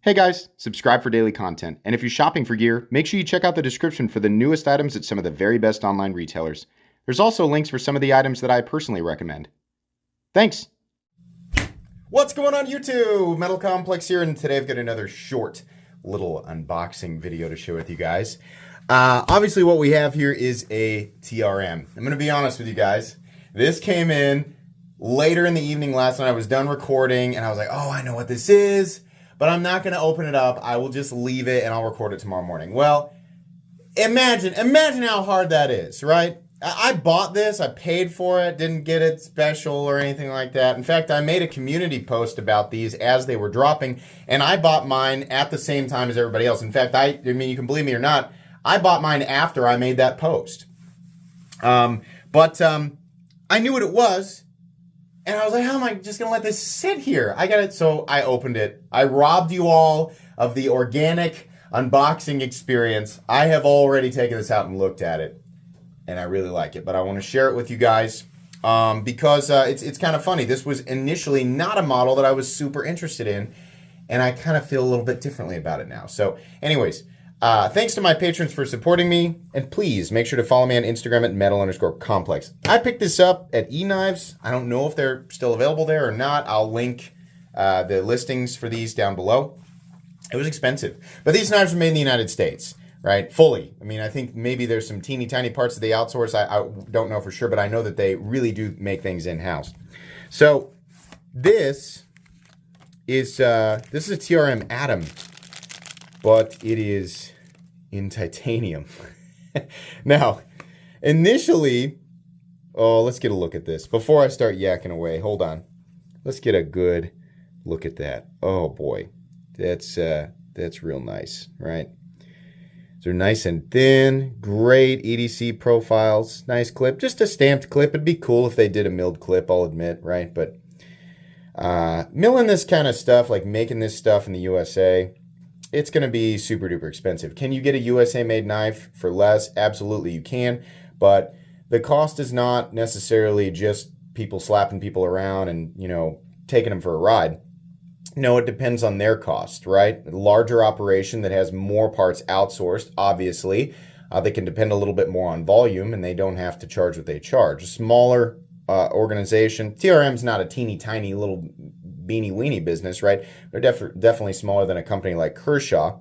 Hey guys, subscribe for daily content. And if you're shopping for gear, make sure you check out the description for the newest items at some of the very best online retailers. There's also links for some of the items that I personally recommend. Thanks! What's going on YouTube? Metal Complex here, and today I've got another short little unboxing video to share with you guys. Obviously what we have here is a TRM. I'm going to be honest with you guys. This came in later in the evening last night. I was done recording and I was like, oh, I know what this is. But I'm not going to open it up. I will just leave it and I'll record it tomorrow morning. Well, imagine how hard that is, right? I bought this, I paid for it, didn't get it special or anything like that. In fact, I made a community post about these as they were dropping, and I bought mine at the same time as everybody else. In fact, I mean, you can believe me or not, I bought mine after I made that post. But I knew what it was. And I was like, how am I just going to let this sit here? I got it. So I opened it. I robbed you all of the organic unboxing experience. I have already taken this out and looked at it. And I really like it. But I want to share it with you guys because it's kind of funny. This was initially not a model that I was super interested in. And I kind of feel a little bit differently about it now. So anyways, thanks to my patrons for supporting me, and please make sure to follow me on Instagram at metal_complex. I picked this up at eKnives. I don't know if they're still available there or not. I'll link the listings for these down below. It was expensive, but these knives were made in the United States, right? Fully. I mean, I think maybe there's some teeny tiny parts that they outsource. I don't know for sure, but I know that they really do make things in-house. So this is a TRM Atom, but it is in titanium. Now, initially, let's get a look at this. Before I start yakking away, hold on. Let's get a good look at that. Oh boy, that's real nice, right? They're nice and thin, great EDC profiles, nice clip. Just a stamped clip. It'd be cool if they did a milled clip, I'll admit, right? But milling this kind of stuff, like making this stuff in the USA, it's going to be super duper expensive. Can you get a USA made knife for less? Absolutely you can, but the cost is not necessarily just people slapping people around and, you know, taking them for a ride. No, it depends on their cost, right? A larger operation that has more parts outsourced, obviously, they can depend a little bit more on volume and they don't have to charge what they charge. A smaller organization, TRM's not a teeny tiny little beanie weenie business, right? They're definitely smaller than a company like Kershaw.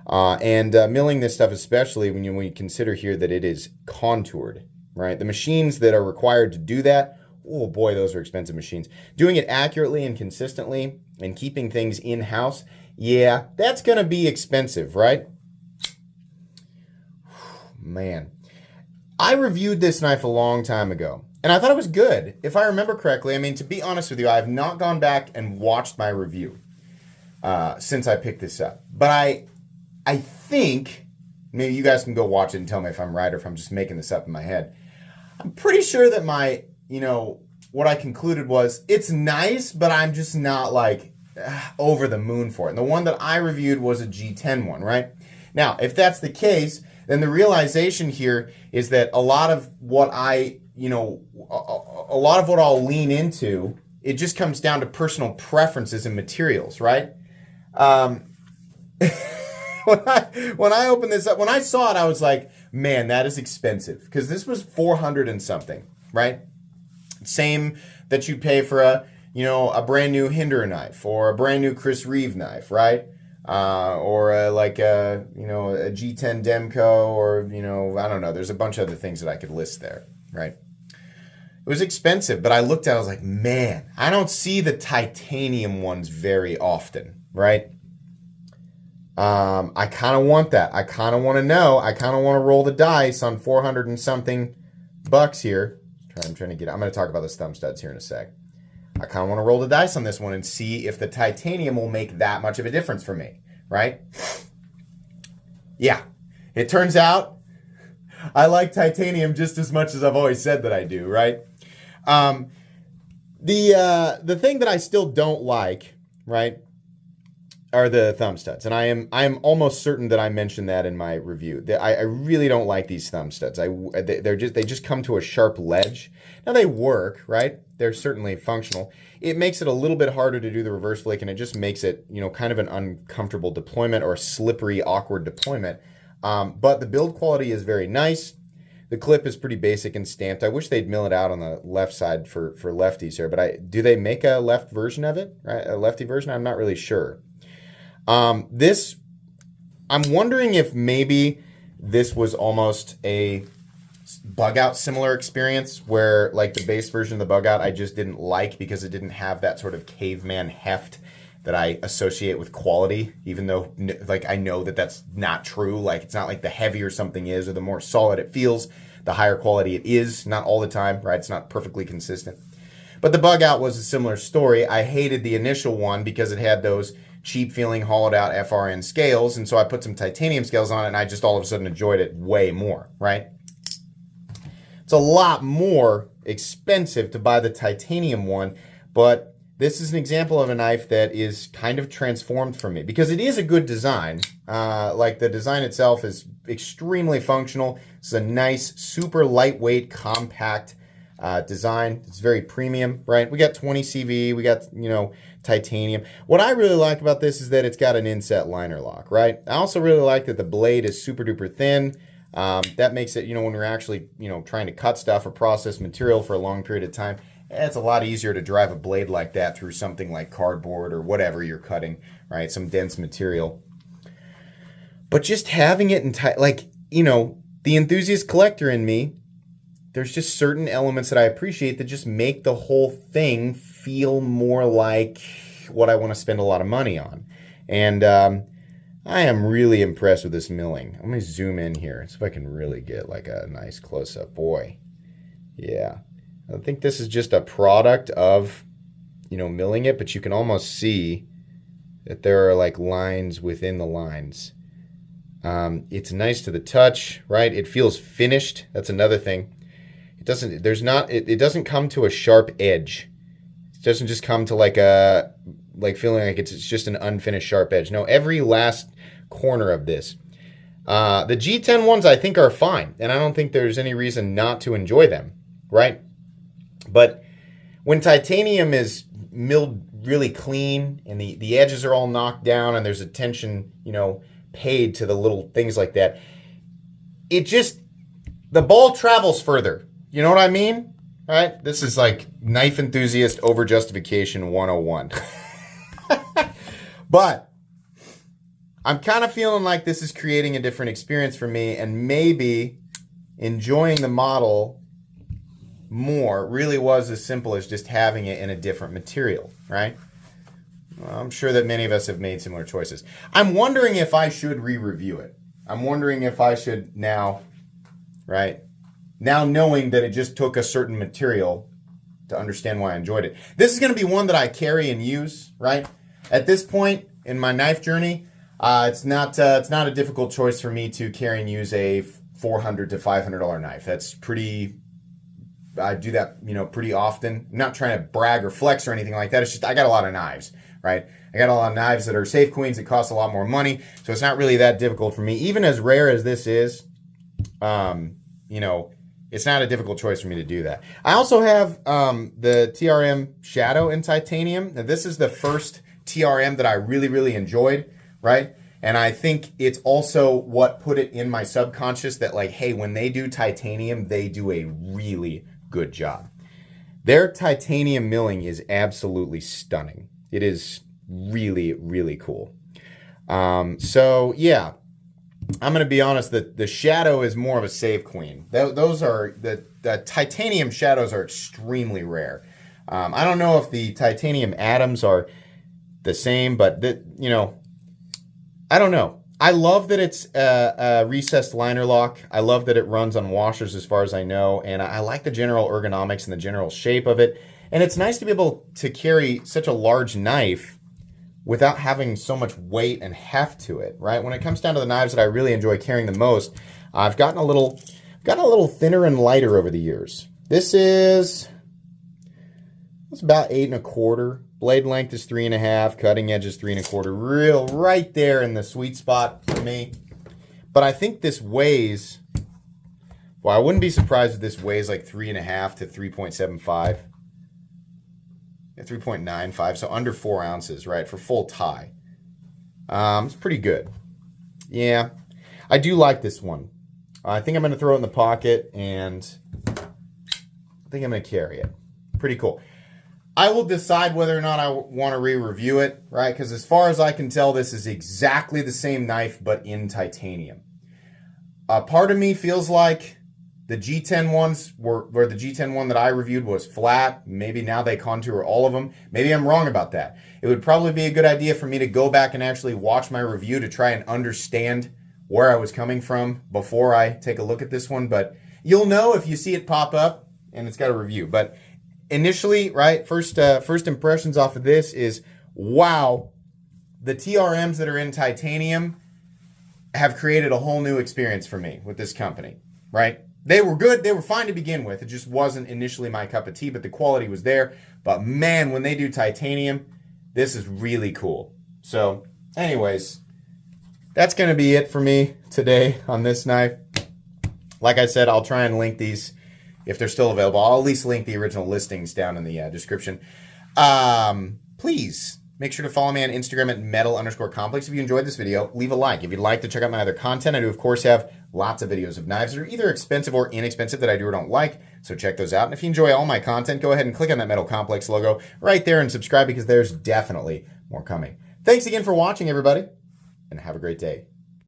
Milling this stuff, especially when you consider here that it is contoured, right? The machines that are required to do that, oh boy, those are expensive machines. Doing it accurately and consistently and keeping things in-house, yeah, that's going to be expensive, right? Man, I reviewed this knife a long time ago. And I thought it was good. If I remember correctly, I mean, to be honest with you, I have not gone back and watched my review since I picked this up. But I think, maybe you guys can go watch it and tell me if I'm right or if I'm just making this up in my head. I'm pretty sure that my, what I concluded was, it's nice, but I'm just not like over the moon for it. And the one that I reviewed was a G10 one, right? Now, if that's the case, then the realization here is that a lot of what a lot of what I'll lean into, it just comes down to personal preferences and materials, right? When I opened this up, when I saw it, I was like, man, that is expensive. Because this was 400 and something, right? Same that you pay for a brand new Hinder knife or a brand new Chris Reeve knife, right? Or a G10 Demco, or, I don't know. There's a bunch of other things that I could list there, right? It was expensive, but I looked at it, I was like, man, I don't see the titanium ones very often, right? I kind of want that. I kind of want to know. I kind of want to roll the dice on 400 and something bucks here. I'm going to talk about those thumb studs here in a sec. I kind of want to roll the dice on this one and see if the titanium will make that much of a difference for me, right? Yeah, it turns out I like titanium just as much as I've always said that I do, right? The thing that I still don't like, right? are the thumb studs, and I am almost certain that I mentioned that in my review. I really don't like these thumb studs. They just come to a sharp ledge. Now they work, right? They're certainly functional. It makes it a little bit harder to do the reverse flick, and it just makes it, you know, kind of an uncomfortable deployment or a slippery, awkward deployment. But the build quality is very nice. The clip is pretty basic and stamped. I wish they'd mill it out on the left side for lefties here, but do they make a left version of it, right? A lefty version? I'm not really sure. I'm wondering if maybe this was almost a bug out similar experience where, like, the base version of the bug out I just didn't like because it didn't have that sort of caveman heft that I associate with quality, even though, like, I know that that's not true. Like, it's not like the heavier something is or the more solid it feels, the higher quality it is. Not all the time, right? It's not perfectly consistent. But the bug out was a similar story. I hated the initial one because it had those cheap feeling hollowed out FRN scales, and so I put some titanium scales on it, and I just all of a sudden enjoyed it way more, right? It's a lot more expensive to buy the titanium one, but this is an example of a knife that is kind of transformed for me because it is a good design. Like, the design itself is extremely functional. It's a nice, super lightweight, compact design. It's very premium, right? We got 20 CV, we got, you know, titanium. What I really like about this is that it's got an inset liner lock, right? I also really like that the blade is super duper thin. That makes it, you know, when we're actually, you know, trying to cut stuff or process material for a long period of time, it's a lot easier to drive a blade like that through something like cardboard or whatever you're cutting, right? Some dense material. But just having it in like, you know, the enthusiast collector in me, there's just certain elements that I appreciate that just make the whole thing feel more like what I want to spend a lot of money on. And I am really impressed with this milling. Let me zoom in here and see if I can really get like a nice close-up. Boy, yeah. I think this is just a product of, you know, milling it, but you can almost see that there are like lines within the lines. It's nice to the touch, right? It feels finished. That's another thing. It doesn't come to a sharp edge. It doesn't just come to like feeling like it's just an unfinished sharp edge. No, every last corner of this. The G10 ones I think are fine, and I don't think there's any reason not to enjoy them, right? But when titanium is milled really clean and the edges are all knocked down and there's attention, you know, paid to the little things like that, it just, the ball travels further. You know what I mean? Right? This is like knife enthusiast over justification 101. But I'm kind of feeling like this is creating a different experience for me, and maybe enjoying the model more really was as simple as just having it in a different material, right? Well, I'm sure that many of us have made similar choices. I'm wondering if I should re-review it. I'm wondering if I should now, right? Now knowing that it just took a certain material to understand why I enjoyed it. This is going to be one that I carry and use, right? At this point in my knife journey, it's not a difficult choice for me to carry and use a $400 to $500 knife. That's pretty. I do that, you know, pretty often. I'm not trying to brag or flex or anything like that. It's just I got a lot of knives, right? I got a lot of knives that are safe queens that cost a lot more money, so it's not really that difficult for me. Even as rare as this is, you know, it's not a difficult choice for me to do that. I also have the TRM Shadow in titanium. Now, this is the first TRM that I really, really enjoyed, right? And I think it's also what put it in my subconscious that, like, hey, when they do titanium, they do a really good job. Their titanium milling is absolutely stunning. It is really, really cool. So, yeah. I'm going to be honest, the Shadow is more of a save queen. Those are, the titanium Shadows are extremely rare. I don't know if the titanium Atoms are the same, but, you know, I don't know. I love that it's a recessed liner lock. I love that it runs on washers as far as I know, and I like the general ergonomics and the general shape of it. And it's nice to be able to carry such a large knife without having so much weight and heft to it, right? When it comes down to the knives that I really enjoy carrying the most, I've gotten a little thinner and lighter over the years. This is, it's about 8 1/4. Blade length is 3.5. Cutting edge is 3.25. Real right there in the sweet spot for me. But I think this weighs, well, I wouldn't be surprised if this weighs like 3.5 to 3.75. 3.95, so under 4 ounces, right, for full tie. It's pretty good. Yeah, I do like this one. I think I'm going to throw it in the pocket, and I think I'm going to carry it. Pretty cool. I will decide whether or not I want to re-review it, right, because as far as I can tell, this is exactly the same knife, but in titanium. Part of me feels like the G10 ones where the G10 one that I reviewed was flat. Maybe now they contour all of them. Maybe I'm wrong about that. It would probably be a good idea for me to go back and actually watch my review to try and understand where I was coming from before I take a look at this one. But you'll know if you see it pop up and it's got a review. But initially, right, first impressions off of this is, wow, the TRMs that are in titanium have created a whole new experience for me with this company, right? They were good. They were fine to begin with. It just wasn't initially my cup of tea, but the quality was there. But man, when they do titanium, this is really cool. So anyways, that's going to be it for me today on this knife. Like I said, I'll try and link these if they're still available. I'll at least link the original listings down in the description. Please make sure to follow me on Instagram at metal_complex. If you enjoyed this video, leave a like. If you'd like to check out my other content, I do, of course, have lots of videos of knives that are either expensive or inexpensive that I do or don't like, so check those out. And if you enjoy all my content, go ahead and click on that Metal Complex logo right there and subscribe, because there's definitely more coming. Thanks again for watching, everybody, and have a great day.